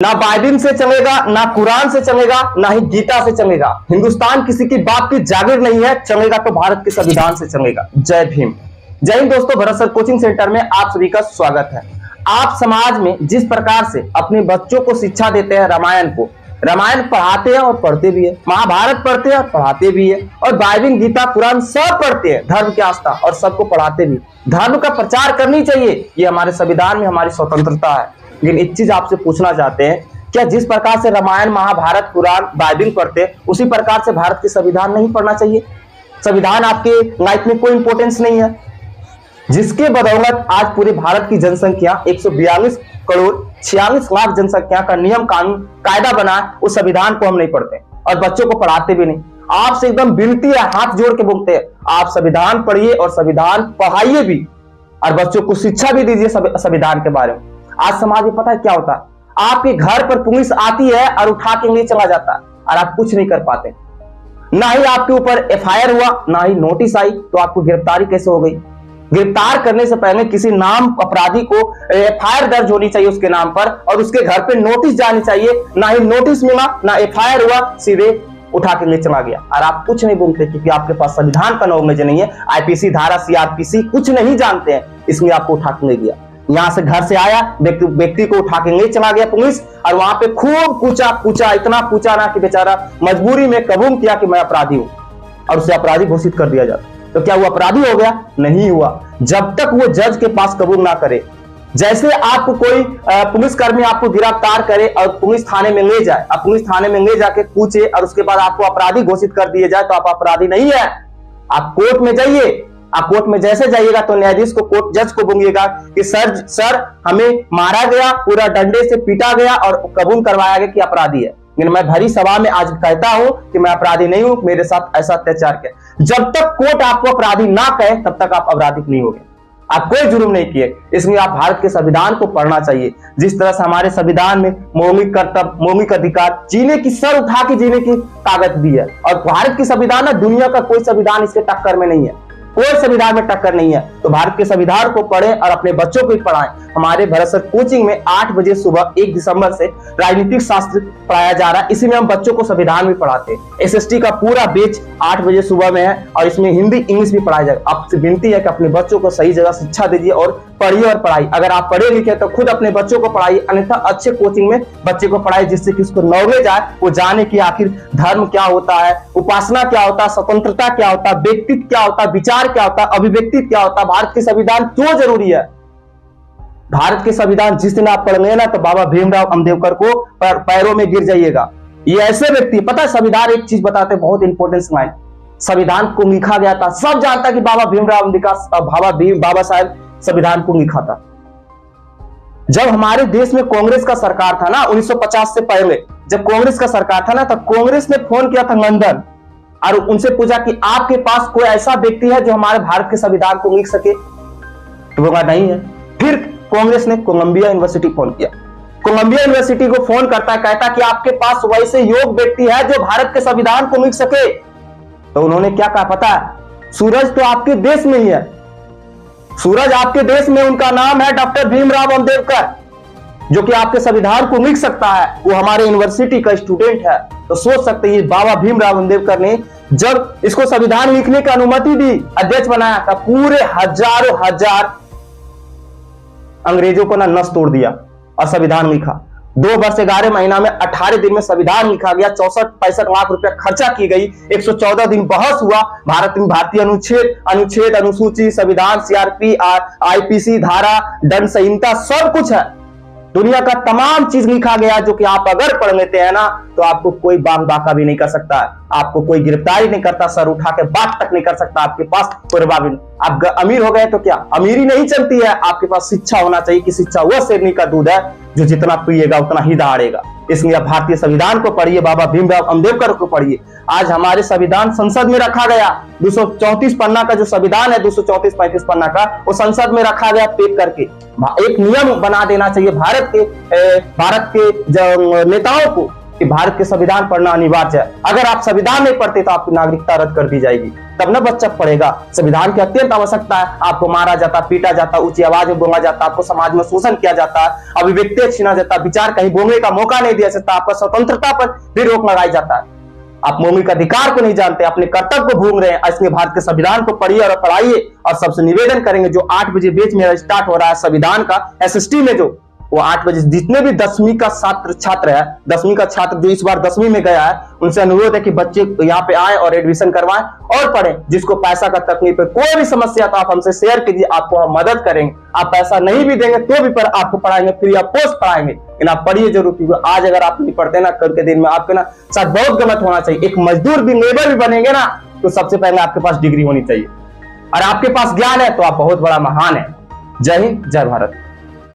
ना बाइबिल से चलेगा, ना कुरान से चलेगा, ना ही गीता से चलेगा। हिंदुस्तान किसी की बाप की जागीर नहीं है, चलेगा तो भारत के संविधान से चलेगा। जय भीम। जय हिंद दोस्तों, भरत सर कोचिंग सेंटर में आप सभी का स्वागत है। आप समाज में जिस प्रकार से अपने बच्चों को शिक्षा देते हैं, रामायण पढ़ाते हैं और पढ़ते भी है, महाभारत पढ़ते हैं और पढ़ाते भी है, और बाइबिल, गीता, कुरान सब पढ़ते हैं, धर्म की आस्था और सबको पढ़ाते भी। धर्म का प्रचार करनी चाहिए, ये हमारे संविधान में हमारी स्वतंत्रता है। लेकिन एक चीज आपसे पूछना चाहते हैं, क्या जिस प्रकार से रामायण, महाभारत, कुरान, बाइबिल पढ़ते हैं, उसी प्रकार से भारत के संविधान नहीं पढ़ना चाहिए? संविधान आपके लाइफ में कोई इंपॉर्टेंस नहीं है, जिसके बदौलत आज पूरे भारत की जनसंख्या 142 करोड़ 46 लाख जनसंख्या का नियम कानून कायदा बना, उस संविधान को हम नहीं पढ़ते और बच्चों को पढ़ाते भी नहीं। आपसे एकदम विनती है, हाथ जोड़ के बोलते हैं, आप संविधान पढ़िए और संविधान पढ़ाइए भी, और बच्चों को शिक्षा भी दीजिए संविधान के बारे में। आज समाज में पता है क्या होता है, आपके घर पर पुलिस आती है और उठा के लिए चला जाता है और आप कुछ नहीं कर पाते। ना ही आपके ऊपर एफआईआर हुआ, ना ही नोटिस आई, तो आपको गिरफ्तारी कैसे हो गई? गिरफ्तार करने से पहले किसी नाम अपराधी को एफआईआर दर्ज होनी चाहिए उसके नाम पर, और उसके घर पे नोटिस जानी चाहिए। ना ही नोटिस मिला, ना एफआईआर हुआ, सीधे उठा के ले चला गया और आप कुछ नहीं बोलते, क्योंकि आपके पास संविधान का नॉलेज नहीं है, आईपीसी धारा, सीआरपीसी कुछ नहीं जानते हैं, इसलिए आपको उठा के ले गया। यहां से घर से आया व्यक्ति को उठा के ले चला गया पुलिस, और वहां पे खूब पूछा, इतना पूछा ना कि बेचारा मजबूरी में कबूल किया कि मैं अपराधी हूं, और उसे अपराधी घोषित कर दिया जाता। तो क्या वो अपराधी हो गया? नहीं हुआ, जब तक वो जज के पास कबूल ना करे। जैसे आपको कोई पुलिसकर्मी आपको गिरफ्तार करे और पुलिस थाने में ले जाए, अब पुलिस थाने में ले जाके पूछे और उसके बाद आपको अपराधी घोषित कर दिया जाए, तो आप अपराधी नहीं है। आप कोर्ट में जाइए, आप कोर्ट में जैसे जाइएगा तो न्यायाधीश को, कोर्ट जज को बोलिएगा कि सर हमें मारा गया, पूरा डंडे से पीटा गया और कबूल करवाया गया कि अपराधी है, लेकिन मैं भरी सभा में आज कहता हूं कि मैं अपराधी नहीं हूं, मेरे साथ ऐसा अत्याचार किया। जब तक कोर्ट आपको अपराधी ना कहे तब तक आप अपराधी नहीं होंगे, आप कोई जुर्म नहीं किए। इसलिए आप भारत के संविधान को पढ़ना चाहिए। जिस तरह से हमारे संविधान में मौलिक कर्तव्य, मौलिक अधिकार, जीने की, सर उठा के जीने की ताकत भी है, और भारत की संविधान ना दुनिया का कोई संविधान इसके टक्कर में नहीं है, कोई संविधान में टक्कर नहीं है। तो भारत के संविधान को पढ़ें और अपने बच्चों को भी पढ़ाएं। हमारे भरत सर कोचिंग में 8 बजे सुबह 1 दिसंबर से राजनीतिक शास्त्र पढ़ाया जा रहा है, इसी में हम बच्चों को संविधान भी पढ़ाते हैं। एसएसटी का पूरा बैच 8 बजे सुबह में है, और इसमें हिंदी, इंग्लिश भी पढ़ाया जाएगा। आपसे विनती है कि अपने बच्चों को सही जगह शिक्षा दीजिए और पढ़िए और पढ़ाइए। अगर आप पढ़े लिखे तो खुद अपने बच्चों को पढ़ाइए, अन्यथा अच्छे कोचिंग में बच्चे को पढ़ाइए, जिससे कि उसको नॉलेज आए, वो जाने कि आखिर धर्म क्या होता है, उपासना क्या होता है, स्वतंत्रता क्या होता है, व्यक्तित्व क्या होता है, विचार क्या होता है, अभिव्यक्ति क्या होता है, भारत के संविधान क्यों जरूरी है। भारत के संविधान जिस दिन आप पढ़ेंगे ना, तो बाबा भीमराव अम्बेडकर को पैरों में गिर जाइएगा। ये ऐसे व्यक्ति, पता है संविधान एक चीज बताते हैं, बहुत इंपॉर्टेंट लाइन, संविधान को लिखा गया था, सब जानता कि बाबा भीमराव अम्बेडकर, बाबा साहब संविधान को लिखा था। जब हमारे देश में कांग्रेस का सरकार था ना, 1950 से पहले जब कांग्रेस का सरकार था ना, तब कांग्रेस ने फोन किया था लंदन और उनसे पूछा कि आपके पास कोई ऐसा व्यक्ति है जो हमारे भारत के संविधान को लिख सके, तो बोला नहीं है। फिर कांग्रेस ने कोलंबिया यूनिवर्सिटी फोन किया, कोलंबिया यूनिवर्सिटी को फोन करता है, कहता कि आपके पास वैसे योग्य व्यक्ति है जो भारत के संविधान को लिख सके। तो उन्होंने क्या कहा पता है? सूरज तो आपके देश में ही है, सूरज आपके देश में, उनका नाम है डॉक्टर भीमराव अम्बेडकर, जो कि आपके संविधान को लिख सकता है, वो हमारे यूनिवर्सिटी का स्टूडेंट है। तो सोच सकते हैं बाबा भीमराव अम्बेडकर ने जब इसको संविधान लिखने की अनुमति दी, अध्यक्ष बनाया, था पूरे हजारों हजार अंग्रेजों को ना नस तोड़ दिया और संविधान लिखा। 2 वर्ष 11 महीना में 18 दिन में संविधान लिखा गया, 64-65 लाख रुपया खर्चा की गई, 114 दिन बहस हुआ, भारत में भारतीय अनुच्छेद, अनुसूची, संविधान, सीआरपी, आईपीसी धारा, दंड संहिता, सब कुछ है, दुनिया का तमाम चीज लिखा गया, जो कि आप अगर पढ़ लेते हैं ना, तो आपको कोई बाका भी नहीं कर सकता, आपको कोई गिरफ्तारी नहीं करता, सर उठा के बात तक नहीं कर सकता, आपके पास कोई भी। आप अमीर हो गए तो क्या, अमीरी नहीं चलती है, आपके पास शिक्षा होना चाहिए कि शिक्षा वह शेरनी का दूध है जो जितना पिएगा उतना ही दहाड़ेगा। इसलिए आप भारतीय संविधान को पढ़िए, बाबा भीमराव अम्बेडकर को पढ़िए। आज हमारे संविधान संसद में रखा गया, 234 पन्ना का जो संविधान है, 234-35 पन्ना का, वो संसद में रखा गया पैक करके। एक नियम बना देना चाहिए भारत के नेताओं को कि भारत के संविधान पढ़ना अनिवार्य है। अगर आप संविधान नहीं पढ़ते तो आपकी नागरिकता रद्द कर दी जाएगी, तब ना बच्चा पढ़ेगा। संविधान की अत्यंत आवश्यकता है। आपको मारा जाता, पीटा जाता, ऊंची आवाज में बोला जाता, आपको समाज में शोषण किया जाता, अभिव्यक्ति छीना जाता, विचार कहीं बोलने का मौका नहीं दिया जाता, आपका स्वतंत्रता पर भी रोक लगाई जाता है। आप मौलिक अधिकार को नहीं जानते, अपने कर्तव्य को भूल रहे हैं। इसलिए भारत के संविधान को पढ़िए और पढ़ाइए। और सबसे निवेदन करेंगे, जो 8 बजे बैच मेरा स्टार्ट हो रहा है संविधान का एसएसटी में, जो वो 8 बजे जितने भी 10वीं का छात्र है, 10वीं का छात्र जो इस बार 10वीं में गया है, उनसे अनुरोध है कि बच्चे यहाँ पे आए और एडमिशन करवाएं और पढ़ें। जिसको पैसा का तकलीफ है, कोई भी समस्या तो आप हमसे शेयर कीजिए, आपको हम मदद करेंगे। आप पैसा नहीं भी देंगे तो भी पर आपको पढ़ाएंगे, फ्री ऑफ कॉस्ट पढ़ाएंगे। लेकिन आप पढ़िए जरूर, क्योंकि आज अगर आप नहीं पढ़ते ना, कल के दिन में आपके ना साथ बहुत गलत होना चाहिए। एक मजदूर भी लेबर भी बनेंगे ना, तो सबसे पहले आपके पास डिग्री होनी चाहिए और आपके पास ज्ञान है तो आप बहुत बड़ा महान है। जय हिंद, जय भारत।